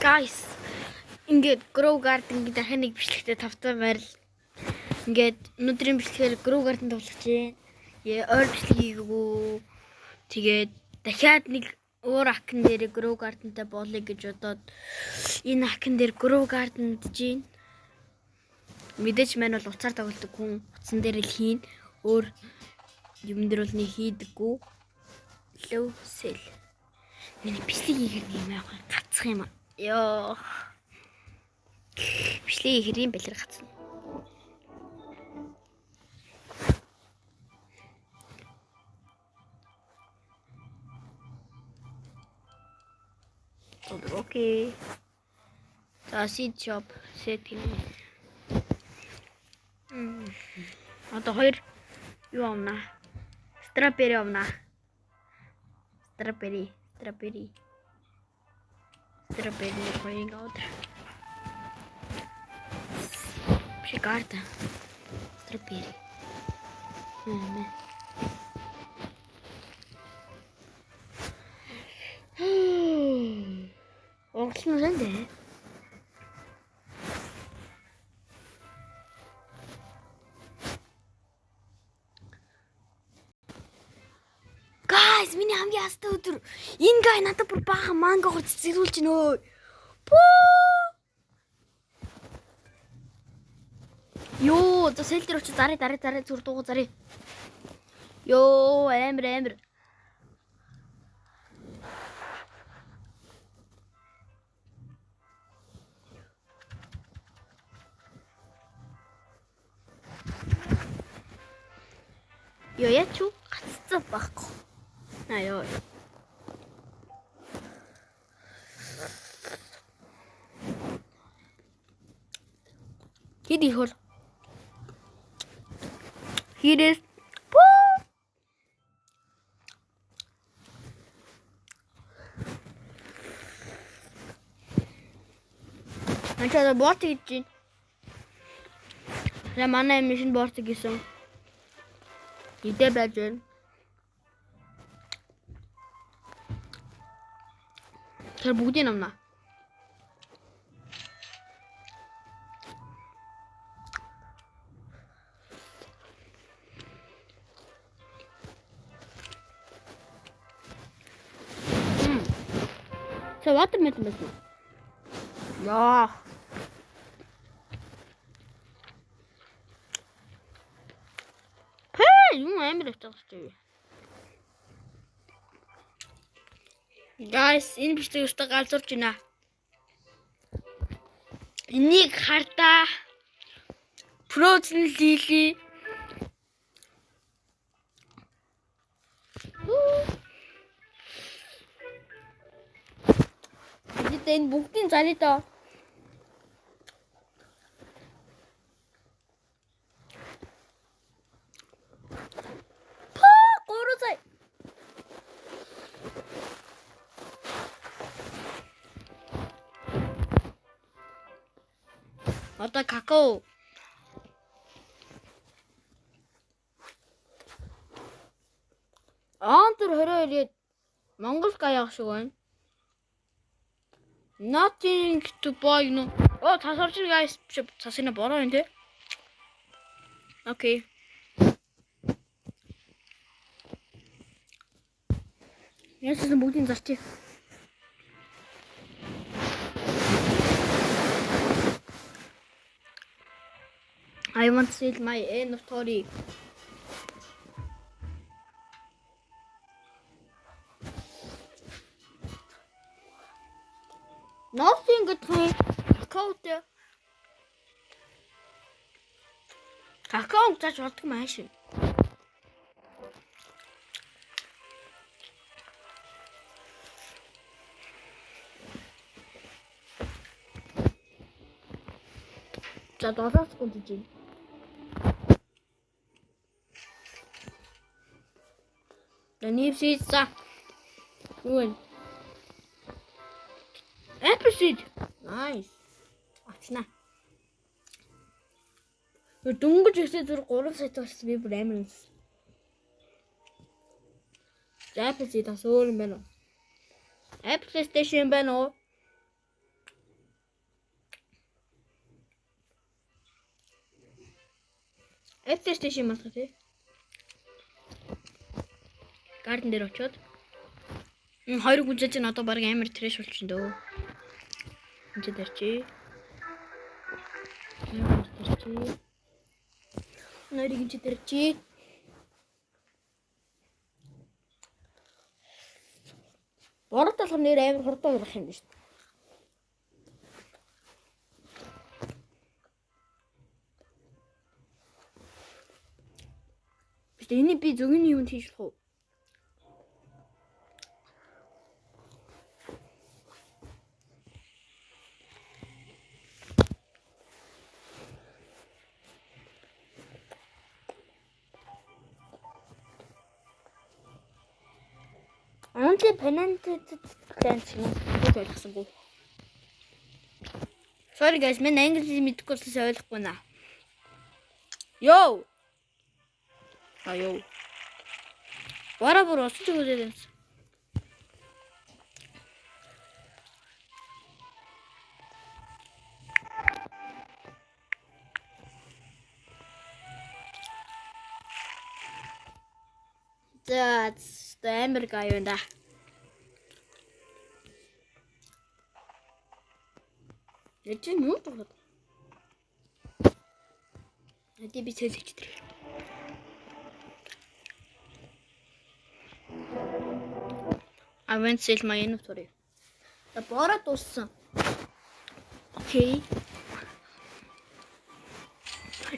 Guys, ингээд Grow Garden гэдэг дахин нэг бичлэгтэй тавтай байрал. Ингээд өнөөдрийн бичлэгээр Grow Garden тоглож байна. Ойр бичлэг хийгээгүй. Тэгээд дахиад нэг өөр акн дээр Grow Garden-тай болъё гэж бодоод энэ акн дээр Grow Garden дэж байна. Мэдээж маань бол уцаар тоглодог хүн утсан дээр л хийн. Өөр юм дээр бол нэг хийдэггүй. Low sell. Миний бичлэг хийхээр юм яах вэ? Гацах юм аа. Ёо. Бичлэг хийхээр юм бэлэр гацна. Окей. За seed shop setting. Одоо хоёр юу авна? Strawberry авна. Strawberry going out. Шикарно. Strawberry. Оглон зэндэ. Guys, миний хамгийн хастай өдөр. Энэ гай надад бүр баахан мангагоор цэцэглүүлж гинэ өө. Ёо, за сэл дээр очиж зараа зүр дууга зараа. Ёо, амир. Ёо, ячуу гаццсан байхгүй. Ёо. Хиди хол. Хидээс. Начаа борт хийж чинь. Я манай мишин борт гэсэн. Идэ байж байна. Тэр бүгдийг намна. So watermelon. Ja. Hey, you ambil das tu. Guys, энэ бичлэг өстө галзуурч байна. Энийг хартаа Frozen Lily. Энэ бүгдийн зарыг доо. Гурван. Одоо какао. Антер хороо Монгол гаяах шиг байна. Nothing to buy no. Oh, цасарч guys цасына бороо энэ. Окей. Яасан бүгдийн зарчээ. I want to sell my inventory. Nothing good thing. Какао зааж болдог маш. За 7 секунд хийж. Данивсий за. Юу вэ? Apple seed. Nice. Очна. Дөнгөж ихсээ зүр 3 сая болсон би бүр амар. Apple seed бас өөр юм байна уу? Apple Station байна уу? Эдгээр тийш юм алга тий. Гарден дээр очиод. Хоёр гүнжээ чинь одоо баг амар трэш болчихно дөө. Гүнжээ дээр чи. Нэрийг гүнжээ дээр чи. Бород толгор нэр амар хурдан урах юм биш. Энийг би зөвгөний юунд хийж болох вэ? Онли пенантэд таньс юм уу ойлгосонгүй. Sorry guys, мен англи мэдхгүй болохоор ойлгохгүй наа. Йоо. Аюу. Бара бүр осч өгөөд юм. That's the America юу нэ. Эцэг юу тоглоод? Эдий би цэлж тэр. I went sell my inventory. The borot уссан. Окей.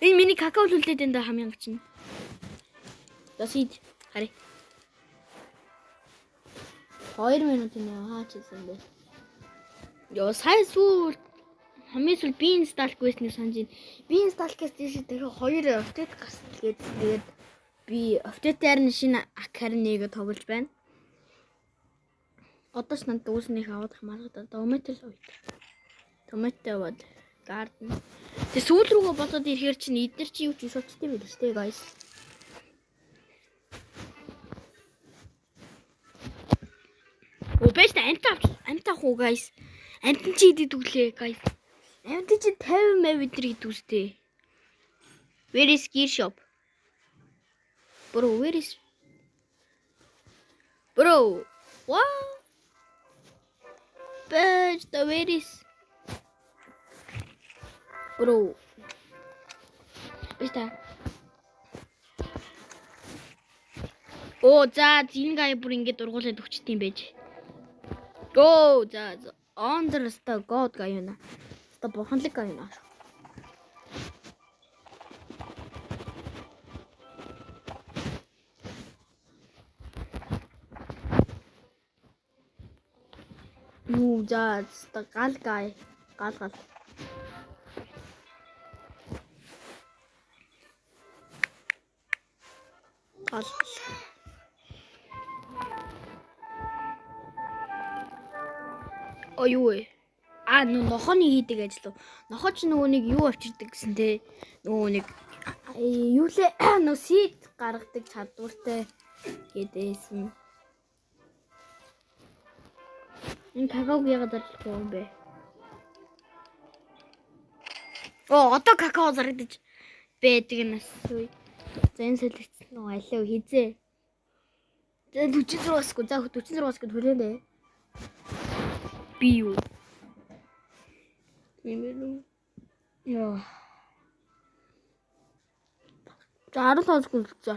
Энэ миний какао үлдээд энэ хамгийн гачна. Дасид хари. 2 минут нэ хаачсан бэ. Ёо сайн сүүл хамгийн сүүл би инсталлгүйсний санаж. Би инсталлгээс тийш тэр 2 апдейт гарсан. Тэгээд би апдейтээр нь шинэ акарныг тоглож байна. Одоо ч надад үүснийх аваад хамаардаг. Томатол уу. Томатол бод. Гарден. Тэг сүүл рүүгээ бодоод ирэхээр чинь эдгээр чи юу ч шилжтэй байл шүү дээ, guys. Бэст амтаа хуу, guys. Амтан чи идэд үглээ, guys. Амтан чи 50 мавидрийг дүүстэй. Where is gear shop? Bro, where is? Bro, what? Bitch, the where is? Bro. Бэста. Оо, за зингаа бүр ингэ дургуулад өгчт юм байж. Go, за understand god гаяна. Ста бурханлаг гаяна. Юу за ста гал гай. Гал. Юу вэ? Нохооны хийдэг ажил уу? Нохоо ч нөгөө нэг юу авчирдаг гэсэн те. Нөгөө нэг юу лээ нөө сид гаргадаг чадвартай гэдээсэн. Энэ какаог яагаад зарчихгүй юм бэ? Одоо какао зарагдаж байдаг нас үе. За энэ солигдсон нөгөө алиу хизээ. За 46 басгүй. За 46 басгүй төлөөлээ. Би юу? Яа. За 15 секунд за.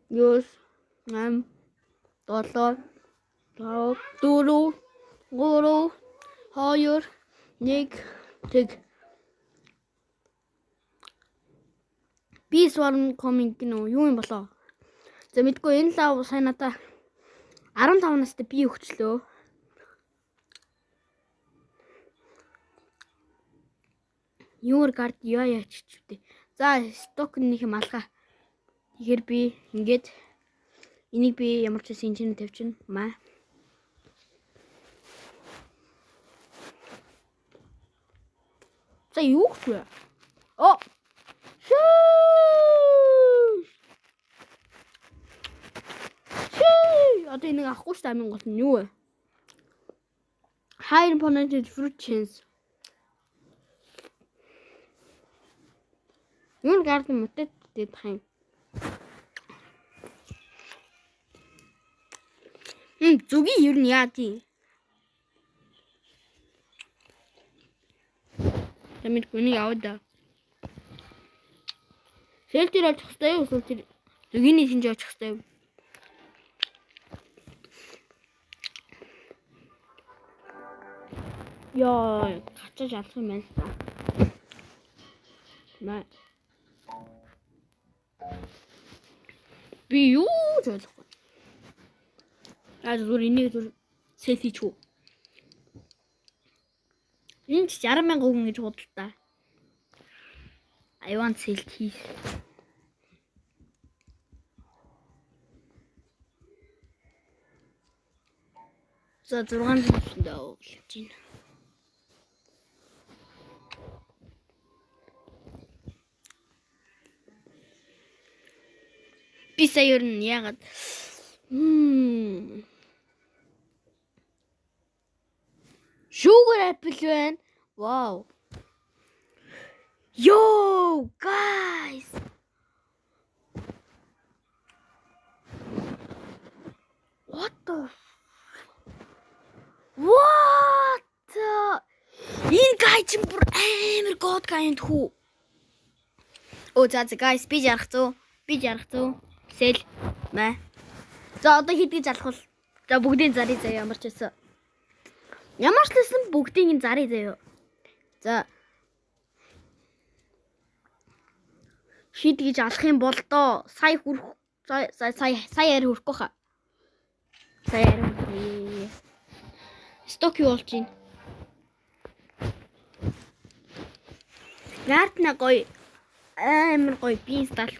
Ёс 8 7 5 4 3 2 1 тэг. Би сwarm coming гинөө юу юм болоо? За мэдгүй энэ лав сайн надаа 15 настай би өгчлөө. Юур гард яач чүтээ. За сток нэг юм алгаа. Тэгэхээр би ингээд энийг би ямар ч гэсэн энэ тавьчихна маа. За юу вэ? Оо. Одоо энийг авахгүй шүү дээ амин гол нь юу вэ? High impounded fruit chins. Юун гарден мөтөд дэх юм. Зүгийн ер нь яа тий. Тамид гүний явда. Шэлтэр очих хэвээр юу эсвэл тэр зүгийн шинж очих хэвээр. Яа, гачиж алах юм байна. Маа. Би юу ч ойлгохгүй. Зүгээр энийг зүгээр селфи ч үү. Энэ 60,000 хүн гэж бодлоо. I want selfie. За 600 даа болж байна. Би сая ер нь яагаад Sugar apple байна. Wow. Yo, guys. What the? Энэ гай чинь бүр амар год гайнд хүү. Оо за guys, би жарах зөө. Сэл мэ. За одоо хийдгийг залхвал. За бүгдийн зарыг заяа ямар ч байсан. Ямар ч лсэн бүгдийн зарыг заяа. За. Хийдгийг алах юм бол доо сая яар хүрэхгүй хаа. Сая яар хүрээ. Сток юу болж байна? Гартна гоё. Амар гоё би сталк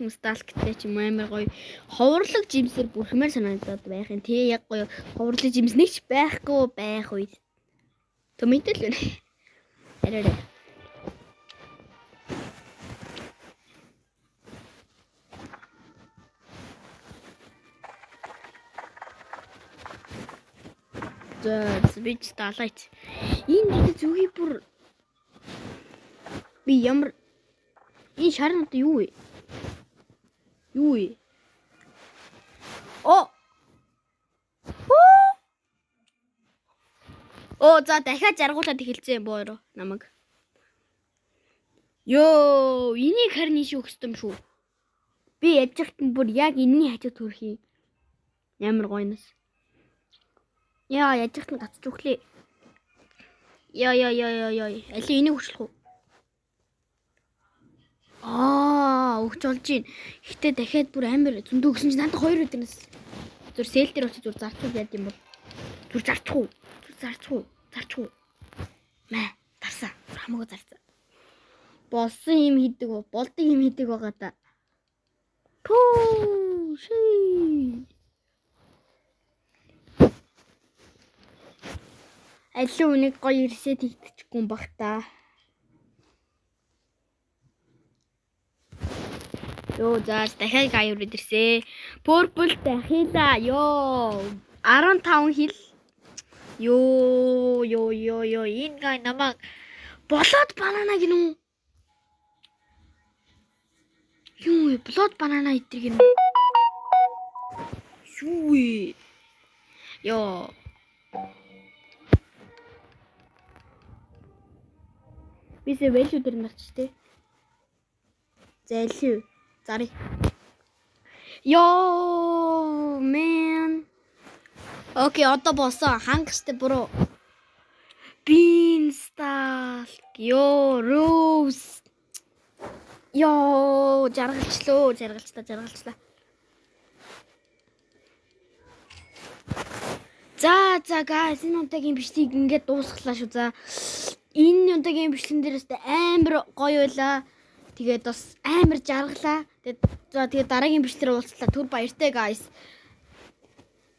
гэдэг ч юм амар гоё ховрлог жимсээр бүрхмээр санагдаад байх юм тий яг гоё ховрлог жимс нэг ч байхгүй байх үед томитэл вэ арай за бич талайт энэ зүгийн бүр би ямар энэ шарнууд юу вэ? Оо за дахиад жаргуулад эхэлсэн юм боо намайг. Йоо, энийг харин ийш өгсөн шүү. Би яж захтан бүр яг энэний хажууд төрөх юм. Ямар гойноос. Яа, яж захтан гацж өглөө. Яа. Али энийг хөшлөх үү? Өгч болж байна. Гэхдээ дахиад бүр амар зөндөө өгсөн чинь надад 2 өдрөөс зүр сэл дээр очиж зүр зарчих байд юм бол. Зүр зарчих уу? Мэ, тарсан. Хамаагүй зарсан. Болсон юм хийдэг уу? Болдог юм хийдэг байгаа да. Пүү ши. Аль үнийг гоё ресет хийчихгүй юм баг та. Йоо за дахиад гаяр идэрсэ. Purple дахиада ёо 15 хил. Ёо энэ гай намайг болоод банана гинүү. Юу болоод банана идэр гинүү. Юу вэ? Ёо бисээ вэлүү дээр нарч тээ. Зэлүү Sorry. Yo, man. Окей, одоо босоо. Хангастай буруу. Beanstalk. Yo, Rose. Yo, жаргалчлаа. За guys, энэ унтагийн бичлэгийг ингээд дуусглаа шүү. За. Энэ унтагийн бичлэгэн дээрээс амар гоё байлаа. Тэгээд бас амар жаргалаа. Тэгээд дараагийн бичлэлээр уулзлаа. Түр баяртай guys.